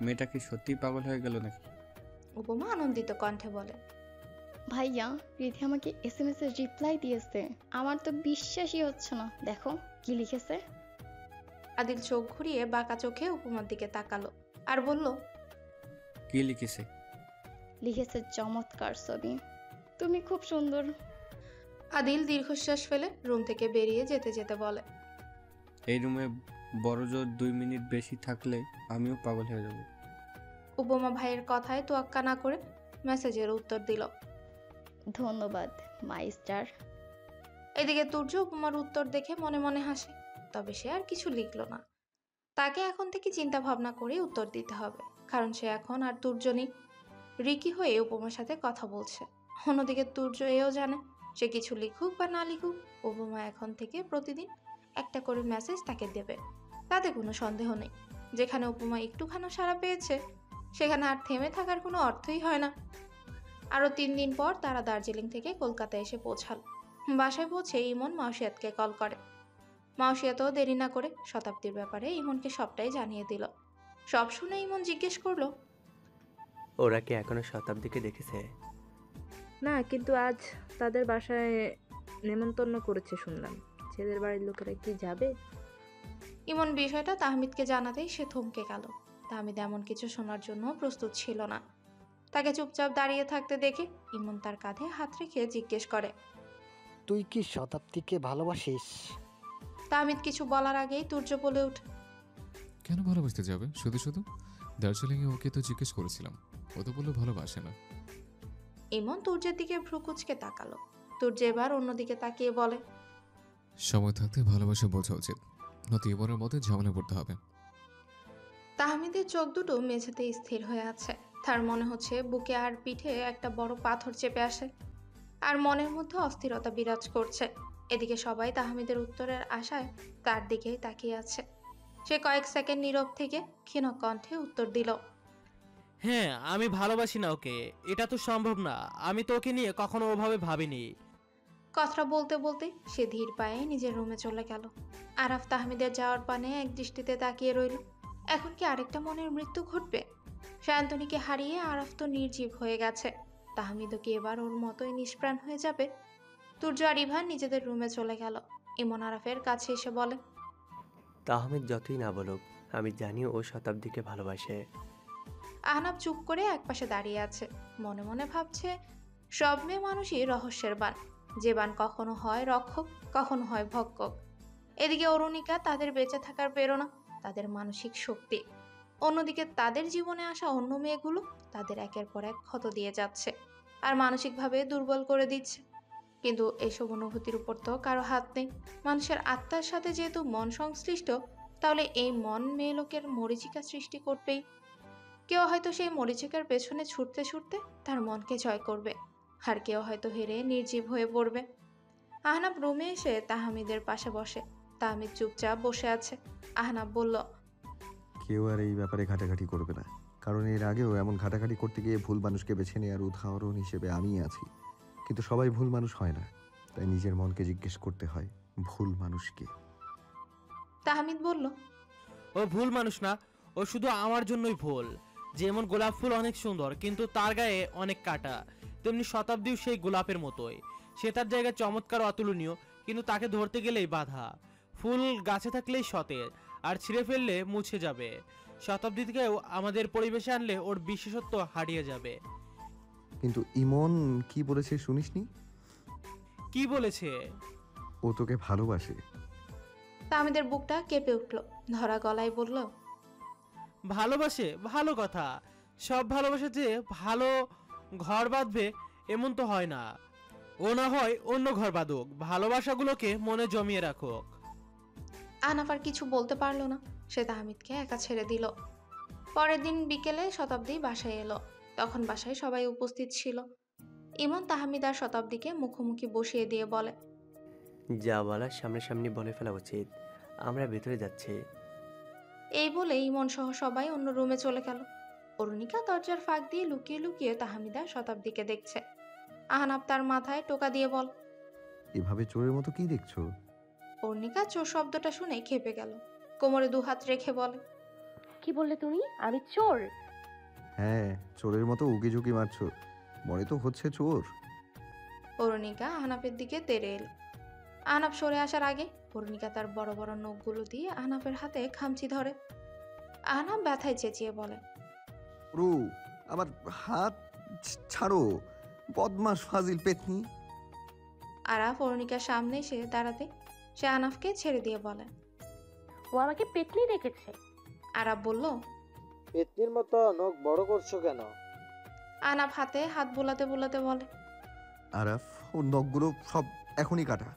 মেয়েটা কি সত্যিই পাগল হয়ে গেল নাকি? উপমা আনন্দিত কণ্ঠে বলে। ভাইয়া, রিধি আমাকে SMS এর রিপ্লাই দিয়েছে। আমার তো বিশ্বাসই হচ্ছে না। দেখো কি লিখেছে। আদিল চোখ ঘুরিয়ে বাঁকা চোখে উপমার দিকে তাকালো আর বলল, কি লিখেছে? লিখেছে চমৎকার ছবি, তুমি খুব সুন্দর। আদিল দীর্ঘশ্বাস ফেলে রুম থেকে বেরিয়ে যেতে যেতে বলে, এই রুমে বড় জোর 2 মিনিট বেশি থাকলে আমিও পাগল হয়ে যাব। উপমা ভাইয়ের কথায় তোয়াক্কা না করে মেসেজের উত্তর দিল। ধন্যবাদ মাই স্টার। এদিকে তুর্য উপমার উত্তর দেখে মনে মনে হাসে, তবে সে আর কিছু লিখল না। তাকে এখন থেকে চিন্তা ভাবনা করে উত্তর দিতে হবে, কারণ সে এখন আর তুর্য নেই, রিকি হয়ে উপমার সাথে কথা বলছে। অন্যদিকে তুর্য এও জানে সে কিছু লিখুক বা না লিখুক, উপমা এখন থেকে প্রতিদিন একটা করে মেসেজ তাকে দেবে। তাতে কোনো সন্দেহ নেই, যেখানে উপমা একটুখানি সাড়া পেয়েছে সেখানে আর থেমে থাকার কোনো অর্থই হয় না। আরও 3 দিন পর তারা দার্জিলিং থেকে কলকাতায় এসে পৌঁছাল। বাসায় পৌঁছে ইমন মাউসিয়াতকে কল করে। মাউসিয়াতও দেরি না করে শতাব্দীর ব্যাপারে ইমনকে সবটাই জানিয়ে দিল। সব শুনে ইমন জিজ্ঞেস করলো, ওরা কি এখনো শতাব্দীকে দেখেছে? না, কিন্তু আজ তাদের বাসায় নেমন্তন্ন করেছে শুনলাম। ছেলের বাড়ির লোকেরা কি যাবে? ইমন বিষয়টা তাহমিদকে জানাতেই সে থমকে গেল। তাহমিদ এমন কিছু শোনার জন্য প্রস্তুত ছিল না। তাকে চুপচাপ দাঁড়িয়ে থাকতে দেখে ইমন তার কাঁধে হাত রেখে জিজ্ঞেস করে, তুই কি শতাব্দীকে ভালোবাসিস? তাহমিদ কিছু বলার আগেই তুর্য বলে ওঠে, কেন ভালোবাসতে যাবে শুধু শুধু? দার্জিলিংয়ে ওকে তো জিজ্ঞেস করেছিলাম, ও তো বললো ভালোবাসে না। ইমন তুর্যের দিকে ভ্রু কুঁচকে তাকালো। তুর্য এবার অন্যদিকে তাকিয়ে বলে, সময় থাকতে ভালোবাসা বোঝা উচিত, নয়তো এবারের মতো ঝামেলা পড়তে হবে। তাহমিদের চোখ দুটো মেঝেতে স্থির হয়ে আছে। তার মনে হচ্ছে বুকে আর পিঠে একটা বড় পাথর চেপে আসে, আর মনের মধ্যে অস্থিরতা বিরাজ করছে। এদিকে সবাই তাহমিদের উত্তরের আশায় তার দিকেই তাকিয়ে আছে। সে কয়েক সেকেন্ড নীরব থেকে ক্ষীণ কণ্ঠে উত্তর দিল, হ্যাঁ, আমি ভালোবাসি না ওকে, এটা তো সম্ভব না। আমি তো ওকে নিয়ে কখনো ওভাবে ভাবিনি। কথা বলতে বলতে সে ধীর পায়ে নিজের রুমে চলে গেল। আরাফ তাহমিদের যাওয়ার পানে এক দৃষ্টিতে তাকিয়ে রইল। এখন কি আরেকটা মনের মৃত্যু ঘটবে? সায়ন্তনীকে হারিয়ে আরাফ তো নির্জীব হয়ে গেছে, তাহমিদও কি এবার ওর মতোই নিষ্প্রাণ হয়ে যাবে? তুর্য আর ইভান নিজেদের রুমে চলে গেল। ইমন আরাফের কাছে এসে বলে, তাহমিদ যতই না বলুক, আমি জানি ও শতাব্দীকে ভালোবাসে। আহনাব চুপ করে একপাশে দাঁড়িয়ে আছে, মনে মনে ভাবছে সব মেয়ে মানুষই রহস্যের বান, যে বান কখনো হয় রক্ষক, কখনো হয় ভক্ষক। এদিকে অরুণিকা তাদের বেঁচে থাকার প্রেরণা, তাদের মানসিক শক্তি। অন্যদিকে তাদের জীবনে আসা অন্য মেয়েগুলো তাদের একের পর এক ক্ষত দিয়ে যাচ্ছে আর মানসিকভাবে দুর্বল করে দিচ্ছে। কিন্তু এসব অনুভূতির উপর তো কারো হাত নেই। মানুষের আত্মার সাথে যেহেতু মন সংশ্লিষ্ট, তাহলে এই মন মেয়ে লোকের মরীচিকা সৃষ্টি করবেই। কেউ হয়তো সেই মরীচিকার পেছনে ছুটতে ছুটতে তার মনকে জয় করবে, আর কেউ হয়তো হেরে নির্জীব হয়ে পড়বে। আহনাব রুমে এসে তাহমিদের পাশে বসে। তাহমিদ চুপচাপ বসে আছে। আহনাব বলল, কেউ আর এই ব্যাপারে ঘাটাঘাটি করবে না, কারণ এর আগেও এমন ঘাটাঘাটি করতে গিয়ে ভুল মানুষকে বেছে নেওয়ার উদাহরণ হিসেবে আমিই আছি। কিন্তু সবাই ভুল মানুষ হয় না, তাই নিজের মনকে জিজ্ঞেস করতে হয় ভুল মানুষকে। তাহমিদ বলল, ও ভুল মানুষ না, ও শুধু আমার জন্যই ভুল। যেমন গোলাপ ফুল অনেক সুন্দর, কিন্তু তার গায়ে অনেক কাঁটা, তেমনি শতাব্দীও সেই গোলাপের মতোই। সে তার জায়গায় চমৎকার, অতুলনীয়, কিন্তু তাকে ধরতে গেলেই বাধা। ফুল গাছে থাকলেই সতেজ, আর ছিঁড়ে ফেললে মুছে যাবে। শতাব্দীকেও আমাদের পরিবেশে আনলে ওর বিশেষত্ব হারিয়ে যাবে। কিন্তু ইমন কি বলেছে শুনিসনি? কি বলেছে? ও তোকে ভালোবাসে। তাহমিদের বুকটা কেঁপে উঠল। ধরা গলায় বলল, ভালোবাসে? ভালো কথা। সব ভালোবাসা যে ভালো ঘর বাঁধবে এমন তো হয় না। ও না হয় অন্য ঘর বাঁধুক, ভালোবাসাগুলোকে মনে জমিয়ে রাখুক। আহনাফ আর কিছু বলতে পারল না। সে তাহমিদকে একা ছেড়ে দিল। পরের দিন বিকেলে শতাব্দী বাসায় এলো। তখন বাসায় সবাই উপস্থিত ছিল। ইমন তাহমিদ আর শতাব্দীকে মুখোমুখি বসিয়ে দিয়ে বলে, যা বলার সামনাসামনি বলে ফেলা উচিত। আমরা ভেতরে যাচ্ছি। এই বলে ইমন সহ সবাই অন্য রুমে চলে গেল। অরুণিকা দরজার ফাঁক দিয়ে লুকিয়ে লুকিয়ে তাহমিদ আর শতাব্দীকে দেখছে। আহনাফ তার মাথায় টোকা দিয়ে বল, এভাবে চোরের মতো কি দেখছো? অরুণিকা চোর শব্দটা শুনে খেপে গেল। কোমরে দুহাত রেখে বলে, কি বললে তুমি? আমি চোর? হ্যাঁ, চোরের মতো উকি ঝুঁকি মারছো, মনে তো হচ্ছে চোর। অরুণিকা আহনাফের দিকে তেড়ে এলো। আহনাফ সরে আসার আগে অরুণিকা তার বড় বড় নখগুলো দিয়ে আহনাফের হাতে খামচি ধরে। আহনাফ ব্যথায় চেঁচিয়ে বলে, রু, আমার হাত ছাড়ো, বদমাস ফাজিল পেতনি। আরাফ অরুণিকার সামনে এসে দাঁড়াতে সে আহনাফকে ছেড়ে দিয়ে বলে। ও আমাকে পেতনি রেখেছে। আরাফ বলল, পেতনির মতো নখ বড় করছো কেন? আহনাফ হাতে হাত বোলাতে বোলাতে বলে, আরাফ, ওর নখগুলো সব এখনই কাটা,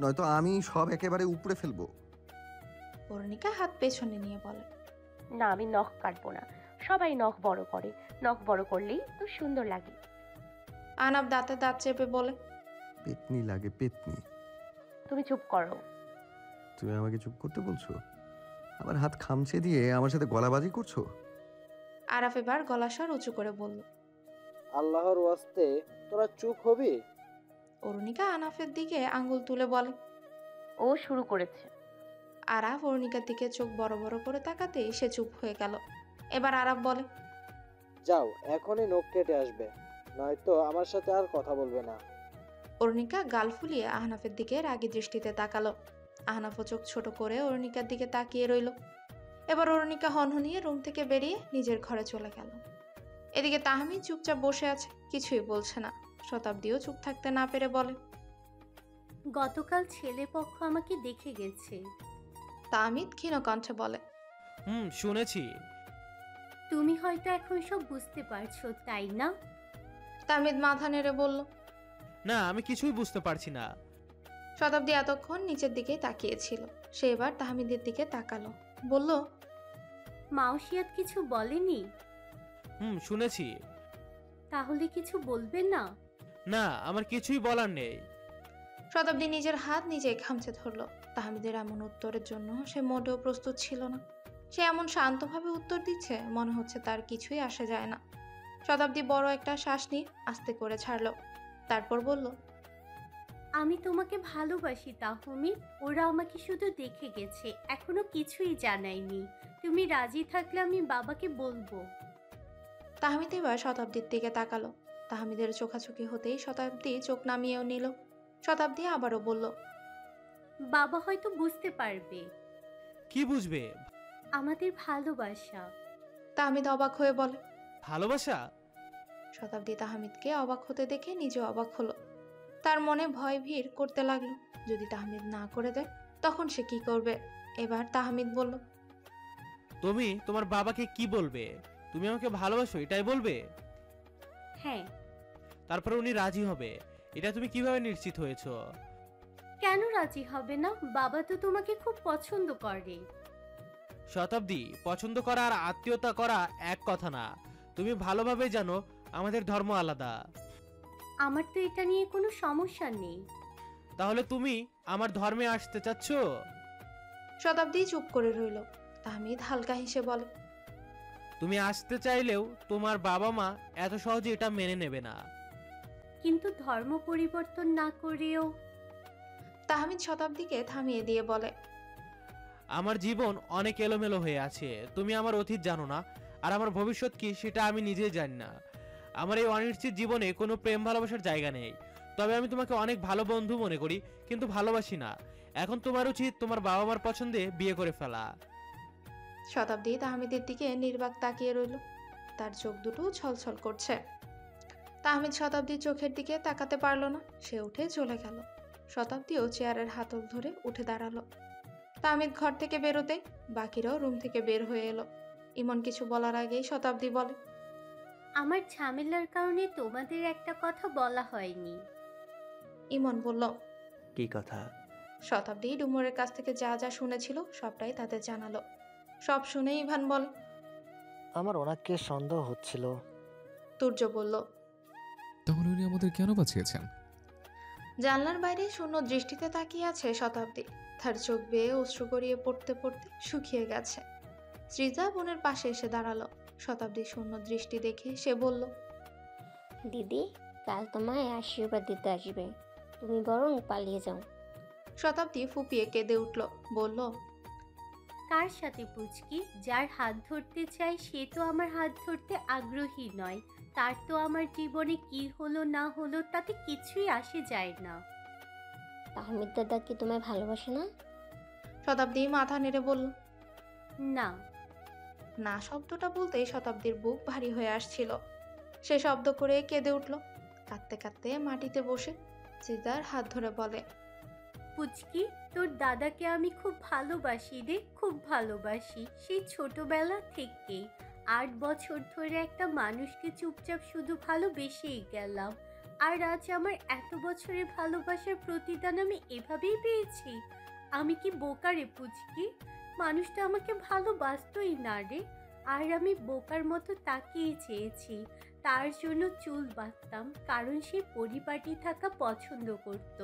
নয়তো আমি সব একেবারে উপড়ে ফেলবো। অরুণিকা হাত পেছনে নিয়ে বলে, না, আমি নখ কাটবো না। সবাই নখ বড় করে, নখ বড় করলেই তো সুন্দর লাগে। আহনাফ দাঁতে দাঁত চেপে বলে, পেতনি লাগে পেতনি। তুমি চুপ করো। তুমি আমাকে চুপ করতে বলছো? আমার হাত খামচে দিয়ে আমার সাথে গলাবাজি করছো? আরাফ এবার গলা স্বর উঁচু করে বলল, আল্লাহর ওয়াস্তে তোরা চুপ হবি? অরুণিকা আহনাফের দিকে আঙ্গুল তুলে বলে। ও শুরু করেছে। আরাফ অরুণিকার দিকে চোখ বড় বড় করে তাকাতেই সে চুপ হয়ে গেল। এবার আরাফ বলে, যাও, এখনই নখ কেটে আসবে, নয়তো আমার সাথে আর কথা বলবে না। অরুণিকা গাল ফুলিয়ে আহনাফের দিকে রাগী দৃষ্টিতে তাকালো। আহনাফও চোখ ছোট করে অরুণিকার দিকে তাকিয়ে রইল। এবার অরুণিকা হনহনিয়ে রুম থেকে বেরিয়ে নিজের ঘরে চলে গেল। এদিকে তাহমিদ চুপচাপ বসে আছে, কিছুই বলছে না। শতাব্দীও চুপ থাকতে না পেরে বলে, গতকাল ছেলে পক্ষ আমাকে দেখে গেছে। তাহমিদ ক্ষীণ কণ্ঠে বলে, শুনেছি। তুমি হয়তো এখন সব বুঝতে পারছো, তাই না? তাহমিদ মাথা নেড়ে বলল, না, আমি কিছুই বুঝতে পারছি না। শতাব্দী এতক্ষণ নিচের দিকেই তাকিয়েছিল। সে এবার তাহমিদের দিকে তাকালো, বলল, মাওসিয়াত কিছু বলেনি? শুনেছি। তাহলে কিছু বলবে না? না, আমার কিছুই বলার নেই। শতাব্দী নিজের হাত নিজে খামচে ধরল। তাহমিদের এমন উত্তরের জন্য সে মোটেও প্রস্তুত ছিল না। সে এমন শান্তভাবে উত্তর দিচ্ছে, মনে হচ্ছে তার কিছুই আসে যায় না। শতাব্দী বড় একটা শ্বাস নিয়ে আস্তে করে ছাড়ল। তারপর বলল, আমি তোমাকে ভালোবাসি তাহমিদ। ওরা আমাকে শুধু দেখে গেছে, এখনো কিছুই জানায়নি। তুমি রাজি থাকলে আমি বাবাকে বলবো। তাহমিদ এবার শতাব্দীর দিকে তাকালো। তাহমিদের চোখাচোখি হতেই শতাব্দী চোখ নামিয়েও নিল। শতাব্দী আবারও বলল, বাবা হয়তো বুঝতে পারবে। কি বুঝবে? আমাদের ভালোবাসা। তাহমিদ অবাক হয়ে বলে, ভালোবাসা? শতাব্দী তাহমিদকে অবাক হতে দেখে নিজে অবাক হলো। তার মনে ভয় ভিড় করতে লাগলো। যদি তাহমিদ না করে দেয় তখন সে কি করবে? এবার তাহমিদ বলল, তুমি তোমার বাবাকে কি বলবে? তুমি আমাকে ভালোবাসো এটাই বলবে? হ্যাঁ। তারপর উনি রাজি হবে, এটা তুমি কিভাবে নিশ্চিত হয়েছো? কেন রাজি হবে না? বাবা তো তোমাকে খুব পছন্দ করে। শতাব্দী, পছন্দ করা আর আত্মীয়তা করা এক কথা না। তুমি ভালোভাবে জানো আমাদের ধর্ম আলাদা। আমার তো এটা নিয়ে কোনো সমস্যা নেই। তাহলে তুমি আমার ধর্মে আসতে চাচ্ছ? শতাব্দী চুপ করে রইল। তাহমিদ হালকা হেসে বলে, তুমি আসতে চাইলেও তোমার বাবা মা এত সহজে এটা মেনে নেবে না। কিন্তু ধর্ম পরিবর্তন না করেও। তাহমিদ শতাব্দীকে থামিয়ে দিয়ে বলে, আমার জীবন অনেক এলোমেলো হয়ে আছে। তুমি আমার অতীত জানো না, আর আমার ভবিষ্যৎ কি সেটা আমি নিজেই জানি না। আমার এই অনিশ্চিত জীবনে কোনো প্রেম ভালোবাসার জায়গা নেই। তবে আমি তোমাকে অনেক ভালো বন্ধু মনে করি, কিন্তু ভালোবাসি না। এখন তোমার উচিত তোমার বাবা মার পছন্দে বিয়ে করে ফেলা। শতাব্দী তাহমিদের দিকে নির্বাক তাকিয়ে রইল। তার চোখ দুটো ছলছল করছে। তাহমিদ শতাব্দীর চোখের দিকে তাকাতে পারল না। সে উঠে চলে গেল। শতাব্দীও চেয়ারের হাতল ধরে উঠে দাঁড়ালো। তাহমিদ ঘর থেকে বেরোতে বাকিরাও রুম থেকে বের হয়ে এলো। ইমন কিছু বলার আগেই শতাব্দী বলে, আমার ঝামেলার কারণে তোমাদের একটা কথা বলা হয়নি। ইমন বলল, কি কথা? শতাব্দী ডুমরের কাছ থেকে যা যা শুনেছিল সবটাই তাদের জানালো। সব শুনে ইভান বলে, আমার ওনাকে সন্দেহ হচ্ছিল। তুর্য বলল, তাহলে উনি আমাদের কেন বাঁচিয়েছেন? জানলার বাইরে শূন্য দৃষ্টিতে তাকিয়ে আছে শতাব্দী। তার চোখ বেয়ে অশ্রু গড়িয়ে পড়তে পড়তে শুকিয়ে গেছে। সৃজা বোনের পাশে এসে দাঁড়ালো। শতাব্দী শূন্য দৃষ্টি দেখে সে বলল, দিদি, কাল তোমায় আশীর্বাদ দিতে আসবে, তুমি বরং পালিয়ে যাও। শতাব্দী ফুপিয়ে কেঁদে উঠল, বলল, কার সাথে পুচকি? যার হাত ধরতে চাই সে তো আমার হাত ধরতে আগ্রহী নয়। তার তো আমার জীবনে কি হলো না হলো তাতে কিছুই আসে যায় না। তাহমিদ দাদা কি তোমায় ভালোবাসে না? শতাব্দী মাথা নেড়ে বলল, না। না শব্দটা বলতেই শতাব্দীর বুক ভারী হয়ে আসছিল। সে শব্দ করে কেঁদে উঠল। কাঁদতে কাঁদতে মাটিতে বসে সিজার হাত ধরে বলে, পুচকি, তোর দাদাকে আমি খুব ভালোবাসি রে, খুব ভালোবাসি। সেই ছোটবেলা থেকেই 8 বছর ধরে একটা মানুষকে চুপচাপ শুধু ভালোবেসেই গেলাম। আর আজ আমার এত বছরের ভালোবাসার প্রতিদান আমি এভাবেই পেয়েছি। আমি কি বোকা রে পুচকি? মানুষটা আমাকে ভালোবাসতই না রে। আর আমি বোকার মতো তাকিয়ে চেয়েছি। তার জন্য চুল বাঁধতাম, কারণ সে পরিপাটি থাকা পছন্দ করত।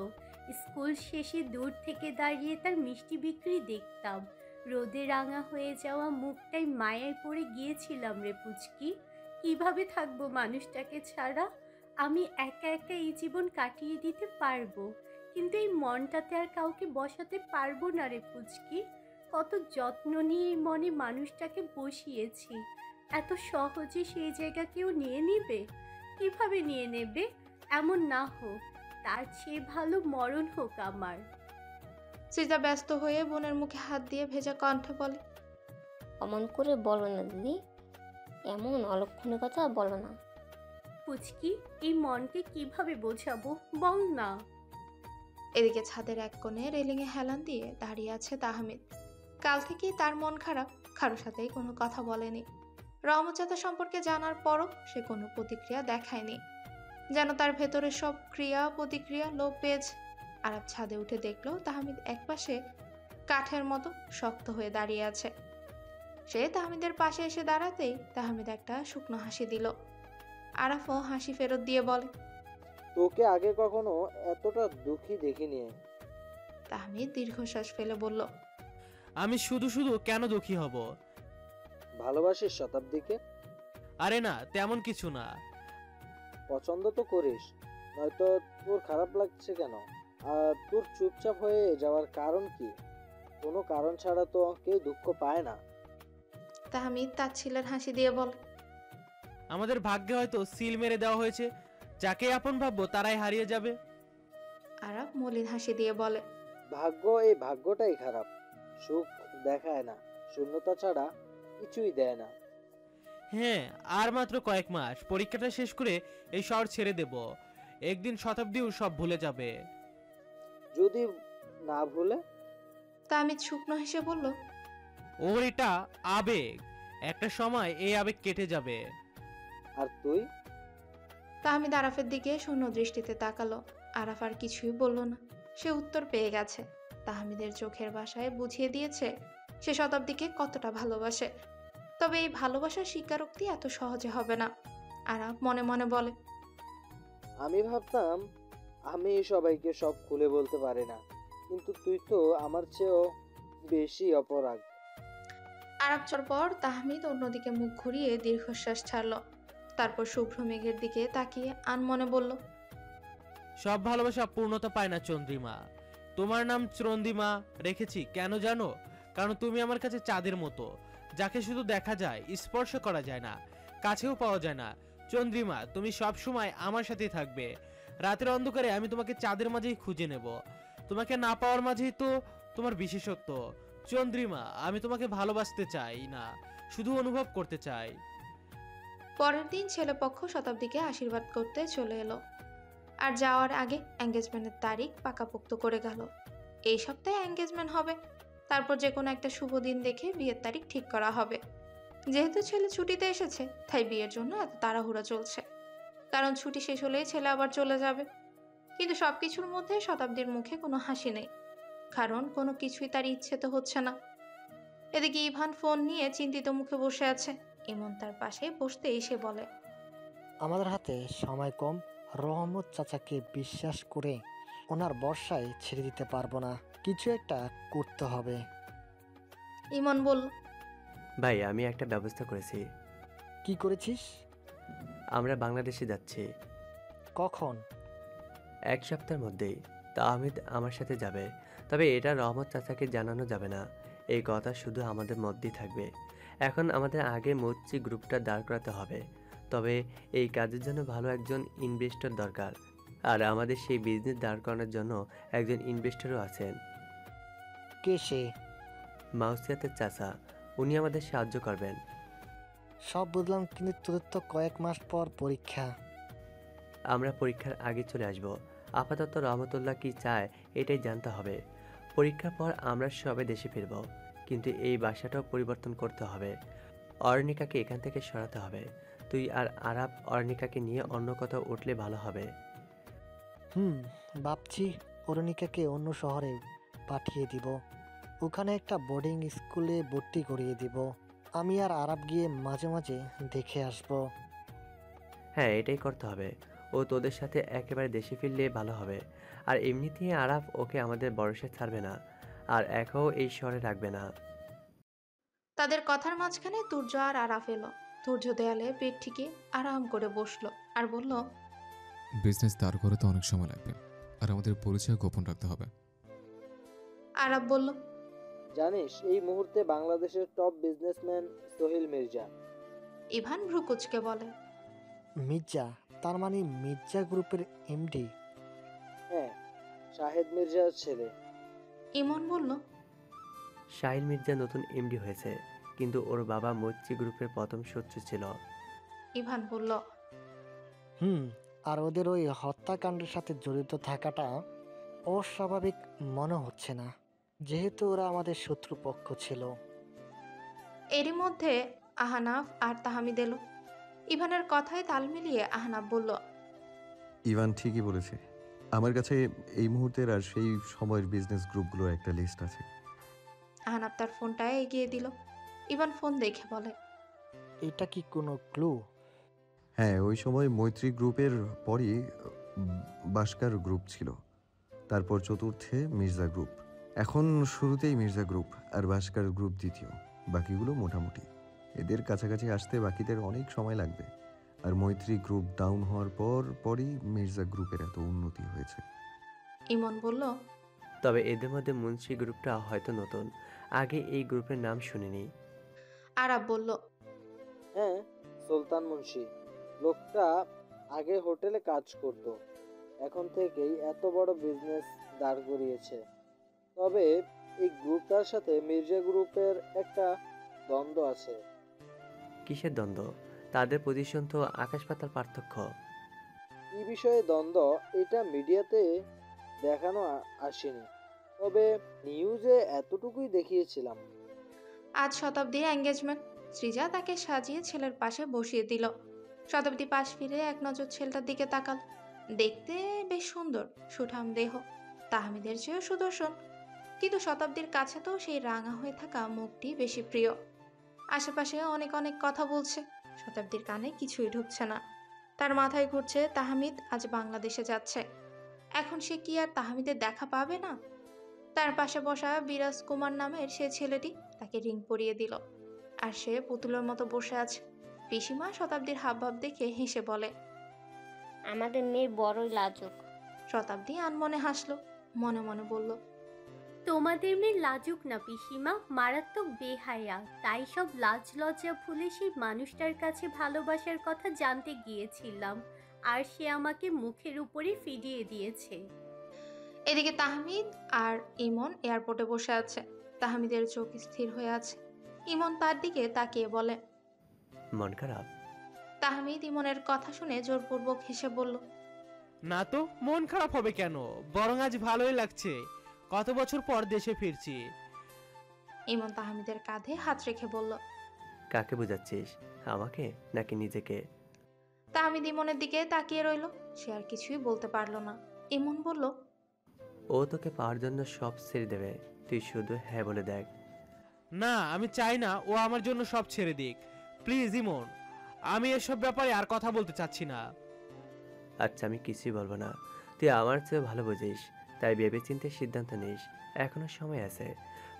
স্কুল শেষে দূর থেকে দাঁড়িয়ে তার মিষ্টি বিক্রি দেখতাম। রোদে রাঙা হয়ে যাওয়া মুখটাই মায়ায় পড়ে গিয়েছিলাম রে পুচকি। কিভাবে থাকবো মানুষটাকে ছাড়া? আমি একা একা এই জীবন কাটিয়ে দিতে পারবো, কিন্তু এই মনটাতে আর কাউকে বসাতে পারবো না রে পুচকি। কত যত্ন নিয়ে এই মনে মানুষটাকে বসিয়েছি। এত সহজে সেই জায়গা কেউ নিয়ে নিবে? কিভাবে নিয়ে নেবে? এমন না হোক, তার চেয়ে ভালো মরণ হোক আমার। সিজা ব্যস্ত হয়ে বোনের মুখে হাত দিয়ে ভেজা কণ্ঠে বলে, অমন করে বলো না দিদি, এমন অলক্ষণের কথা বলো না। পুচকি, এই মনকে কিভাবে বোঝাবো বল না। এদিকে ছাদের এক কোণে রেলিংয়ে হেলান দিয়ে দাঁড়িয়ে আছে তাহমিদ। কাল থেকেই তার মন খারাপ, কারোর সাথেই কোনো কথা বলেনি। রহমতজাদা সম্পর্কে জানার পরও সে কোনো প্রতিক্রিয়া দেখায়নি, যেন তার ভেতরের সব ক্রিয়া প্রতিক্রিয়া লোপ পেয়েছে। আরাব ছাদে উঠে দেখলো তাহমিদ একপাশে কাঠের মতো শক্ত হয়ে দাঁড়িয়ে আছে। সে তাহমিদের পাশে এসে দাঁড়াতেই তাহমিদ একটা শুকনো হাসি দিল। আরাফও হাসি ফেরত দিয়ে বলে, তোকে আগে কখনো এতটা দুঃখী দেখিনি। তাহমিদ দীর্ঘশ্বাস ফেলে বলল, আমি শুধু শুধু কেন দুঃখী হব? ভালোবাসিস শতাব্দীকে? আরে না, তেমন কিছু না। পছন্দ তো করিস, নয়তো তোর খারাপ লাগছে কেন? আর তোর চুপচাপ হয়ে যাওয়ার কারণ কি? কোনো কারণ ছাড়া তো কেউ দুঃখ পায় না। তাহমিদ তার ছেলের হাসি দিয়ে বলে, আমাদের ভাগ্যে হয়তো সিল মেরে দেওয়া হয়েছে। যাকে আপন ভাববো তারাই হারিয়ে যাবে। আরাব মলিন হাসি দিয়ে বলে, ভাগ্য, এই ভাগ্যটাই খারাপ। সুখ দেখায় না, শূন্যতা ছাড়া কিছুই দেয় না। হ্যাঁ, আর মাত্র কয়েক মাস, পরীক্ষাটা শেষ করে এই শহর ছেড়ে দেব। একদিন শতাব্দীও সব ভুলে যাবে। যদি না ভুলে? তাহমিদ শুকনো হেসে বলল, ওর এটা আবেগ, একটা সময় এই আবেগ কেটে যাবে। আর তুই? তাহমিদ আরাফের দিকে শূন্য দৃষ্টিতে তাকালো। আরাফ আর কিছুই বলল না। সে উত্তর পেয়ে গেছে। তাহমিদের চোখের ভাষায় বুঝিয়ে দিয়েছে সে শতাব্দীকে কতটা ভালোবাসে। তবে এই ভালোবাসার স্বীকারোক্তি এত সহজে হবে না। আরাফ মনে মনে বলে, আমি ভাবতাম আমি সবাইকে সব খুলে বলতে পারি না, কিন্তু তুই তো আমার চেয়েও বেশি অপরাগ। আরাফ চর পর তাহমিদ অন্যদিকে মুখ ঘুরিয়ে দীর্ঘশ্বাস ছাড়ল। তারপর শুভ্র মেঘের দিকে তাকিয়ে আনমনে বলল, সব ভালোবাসা পূর্ণতা পায় না চন্দ্রিমা। তোমার নাম চন্দ্রিমা রেখেছি কেন জানো? কারণ তুমি আমার কাছে চাঁদের মতো, যাকে শুধু দেখা যায়, স্পর্শ করা যায় না, কাছেও পাওয়া যায় না। চন্দ্রিমা, তুমি সব সময় আমার সাথেই থাকবে। রাতের অন্ধকারে আমি তোমাকে চাঁদের মাঝেই খুঁজে নেব। তোমাকে না পাওয়ার মাঝেই তো তোমার বিশেষত্ব। চন্দ্রিমা, আমি তোমাকে ভালোবাসতে চাই না, শুধু অনুভব করতে চাই। পরের দিন ছেলেপক্ষ শতাব্দীকে আশীর্বাদ করতে চলে এলো। আর যাওয়ার আগে এঙ্গেজমেন্টের তারিখ পাকাপোক্ত করে গেল। এই সপ্তাহে এঙ্গেজমেন্ট হবে, তারপর যে কোনো একটা শুভ দিন দেখে বিয়ের তারিখ ঠিক করা হবে। যেহেতু ছেলে ছুটিতে এসেছে, তাই বিয়ের জন্য এত তাড়াহুড়ো চলছে, কারণ ছুটি শেষ হলেই ছেলে আবার চলে যাবে। কিন্তু সবকিছুর মধ্যে শতাব্দীর মুখে কোনো হাসি নেই, কারণ কোনো কিছুই তার ইচ্ছে তো হচ্ছে না। এদিকে ইভান ফোন নিয়ে চিন্তিত মুখে বসে আছে। ইমন তার পাশে বসতে এসে বলে, আমাদের হাতে সময় কম, রহমত চাচাকে বিশ্বাস করে ওনার বর্ষায় ছেড়ে দিতে পারবো না, কিছু একটা করতে হবে। ইমন বলল, ভাই আমি একটা ব্যবস্থা করেছি। কি করেছিস? আমরা বাংলাদেশে যাচ্ছি। কখন? 1 সপ্তাহের মধ্যেই। তাহমিদ আমার সাথে যাবে, তবে এটা রহমত চাচাকে জানানো যাবে না। এই কথা শুধু আমাদের মধ্যেই থাকবে। এখন আমাদের আগে মৈত্রী গ্রুপটা দাঁড় করাতে হবে। তবে এই কাজের জন্য ভালো একজন ইনভেস্টর দরকার, আর আমাদের সেই বিজনেস দাঁড় করানোর জন্য একজন ইনভেস্টরও আছেন। কে সে? মাউসিয়াতের চাচা, উনি আমাদের সাহায্য করবেন। সব বুঝলাম, কিন্তু তোদের তো কয়েক মাস পর পরীক্ষা। আমরা পরীক্ষার আগে চলে আসব। আপাতত রহমতুল্লাহ কি চায় এটাই জানতে হবে। পরীক্ষার পর আমরা সবে দেশে ফিরব, কিন্তু এই বাসাটাও পরিবর্তন করতে হবে। অরণিকাকে এখান থেকে সরাতে হবে। তুই আর আরাব অরণিকাকে নিয়ে অন্য কোথাও উঠলে ভালো হবে। ভাবছি অরুণিকাকে অন্য শহরে পাঠিয়ে দিব। ওখানে একটা বোর্ডিং স্কুলে ভর্তি করিয়ে দিব। আমি আর আরাব গিয়ে মাঝে মাঝে দেখে আসব। হ্যাঁ, এটাই করতে হবে। ও তোদের সাথে একেবারে দেশে ফিরলে ভালো হবে। আর এমনিতেই আরাফ ওকে আমাদের ভরসায় ছাড়বে না, আর একাও এই শহরে রাখবে না। তাদের কথার মাঝখানে তুর্য আর আরাফ এলো। তুর্য দেয়ালে পেট ঠিকে আরাম করে বসলো আর বলল, বিজনেস দাঁড় করাতে অনেক সময় লাগবে, আর আমাদের পরিচয় গোপন রাখতে হবে। আরাফ বলল, জানিস এই মুহূর্তে বাংলাদেশের টপ বিজনেসম্যান সোহেল মির্জা। ইভান ভ্রুকুচকে বলে, মির্জা? তার মানে মির্জা গ্রুপের এমডি? হ্যাঁ, শাহেদ মির্জার ছেলে। ইমন বলল, শাহিন মির্জা নতুন এমডি হয়েছে, কিন্তু ওর বাবা মৈত্রী গ্রুপের প্রথম শত্রু ছিল। ইভান বলল, আর ওদের ওই হত্যাকাণ্ডের সাথে জড়িত থাকাটা অস্বাভাবিক মনে হচ্ছে না, যেহেতু ওরা আমাদের শত্রুপক্ষ ছিল। এরই মধ্যে আহনাফ আর তাহমিদ এলো। ইভানের কথায় তাল মিলিয়ে আহনাফ বলল, ইভান ঠিকই বলেছে। আমার কাছে এই মুহূর্তের আর সেই সময়ের বিজনেস গ্রুপগুলোর একটা লিস্ট আছে। আহনাফ তার ফোনটা এগিয়ে দিল। ইভান ফোন দেখে বলে, এটা কি কোনো ক্লু? হ্যাঁ, ওই সময় মৈত্রী গ্রুপের পরই বাস্কার গ্রুপ ছিল, তারপর চতুর্থে মির্জা গ্রুপ, এখন শুরুতেই মির্জা গ্রুপ, আর বাস্কার গ্রুপ দ্বিতীয়। বাকিগুলো মোটামুটি। এদের কাছাকাছি আসতে বাকিদের অনেক সময় লাগবে। আর মৈত্রী গ্রুপ ডাউন হওয়ার পরই মির্জা গ্রুপের এত উন্নতি হয়েছে। ইমন বলল, তবে এদের মধ্যে মুন্সি গ্রুপটা হয়তো নতুন, আগে এই গ্রুপের নাম শুনিনি। আরাব বলল, হ্যাঁ, সুলতান মুন্সি। লোকটা আগে হোটেলে কাজ করত, এখন থেকেই এত বড় বিজনেস দাঁড় করিয়েছে। তবে এই গ্রুপটার সাথে মির্জা গ্রুপের একটা দ্বন্দ্ব আছে। কিসের দ্বন্দ্ব? তাদের পজিশন তো আকাশ পাতাল পার্থক্য। কি বিষয়ে দ্বন্দ্ব এটা মিডিয়াতে দেখানো আসেনি, তবে নিউজে এতটুকুই দেখিয়েছিলাম। আজ শতাব্দীর এঙ্গেজমেন্ট। সৃজা তাকে সাজিয়ে ছেলের পাশে বসিয়ে দিল। শতাব্দী পাশ ফিরে এক নজর ছেলেটার দিকে তাকাল। দেখতে বেশ সুন্দর, সুঠাম দেহ, তাহমিদের চেয়েও সুদর্শন, কিন্তু শতাব্দীর কাছে তো সেই রাঙা হয়ে থাকা মুখটি বেশি প্রিয়। আশেপাশে অনেক অনেক কথা বলছে, শতাব্দীর কানে কিছুই ঢুকছে না। তার মাথায় ঘুরছে তাহমিদ আজ বাংলাদেশে যাচ্ছে। এখন সে কি আর তাহমিদের দেখা পাবে না? তার পাশে বসা বিরাজ কুমার নামের সে ছেলেটি তাকে রিং পরিয়ে দিল, আর সে পুতুলের মতো বসে আছে। পিসিমা শতাব্দীর হাবভাব দেখে হেসে বলে, আমাদের মেয়ে বড়ই লাজুক। শতাব্দী আনমনে হাসলো, মনে মনে বলল, তোমাদের মেয়ে লাজুক না পিসিমা, মারাত্মক বেহায়া। তাই সব লাজ লজ্জা ভুলে সেই মানুষটার কাছে ভালোবাসার কথা জানতে গিয়েছিলাম, আর সে আমাকে মুখের উপরে ফিরিয়ে দিয়েছে। এদিকে তাহমিদ আর ইমন এয়ারপোর্টে বসে আছে। তাহমিদের চোখ স্থির হয়ে আছে। ইমন তার দিকে তাকিয়ে বলে, মন খারাপ? তাহমিদ ইমনের কথা শুনে জোরপূর্বক হেসে বলল, না তো, মন খারাপ হবে কেন, বরং আজ ভালোই লাগছে। কত বছর পর দেশে ফিরছি। ইমন তাহমিদের কাঁধে হাত রেখে বলল, কাকে বোঝাচ্ছিস, আমাকে নাকি নিজেকে? তাহমিদ ইমনের দিকে তাকিয়ে রইল। সে আর কিছুই বলতে পারলো না। ইমন বলল, ও তোকে পাওয়ার জন্য সব ছেড়ে দেবে, তুই শুধু হ্যাঁ বলে দেখ। না, আমি চাই না ও আমার জন্য সব ছেড়ে দিক। প্লিজ ইমন, আমি এসব ব্যাপারে আর কথা বলতে চাচ্ছি না। আচ্ছা, আমি কিছুই বলবো না। তুই আমার চেয়ে ভালো বুঝিস, তাই ভেবেচিন্তে সিদ্ধান্ত নিস। এখনো সময় আছে,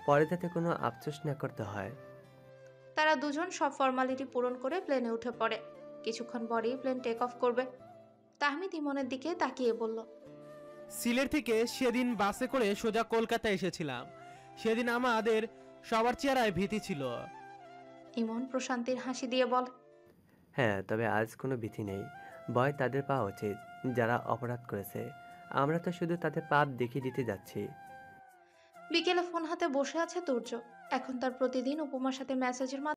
পরে যাতে কোনো আফসোস না করতে হয়। তারা দুজন সব ফর্মালিটি পূরণ করে প্লেনে উঠে পড়ে। কিছুক্ষণ পরেই প্লেন টেক অফ করবে। তাহমিদ ইমনের দিকে তাকিয়ে বলল, সিলেট থেকে সেদিন বাসে করে সোজা কলকাতা এসেছিলাম। সেদিন আমাদের সবার চেহারায় ভীতি ছিল। ইমন প্রশান্তির হাসি দিয়ে বলে, হ্যাঁ, তবে আজ কোনো ভীতি নেই। ভয় তাদের পাওয়া উচিত যারা অপরাধ করেছে। আমরা তো শুধু তাদের পাপ দেখিয়ে দিতে যাচ্ছি। বিকেলে ফোন হাতে বসে আছে তুর্য। এখন তার প্রতিদিন উপমার সাথে মেসেজের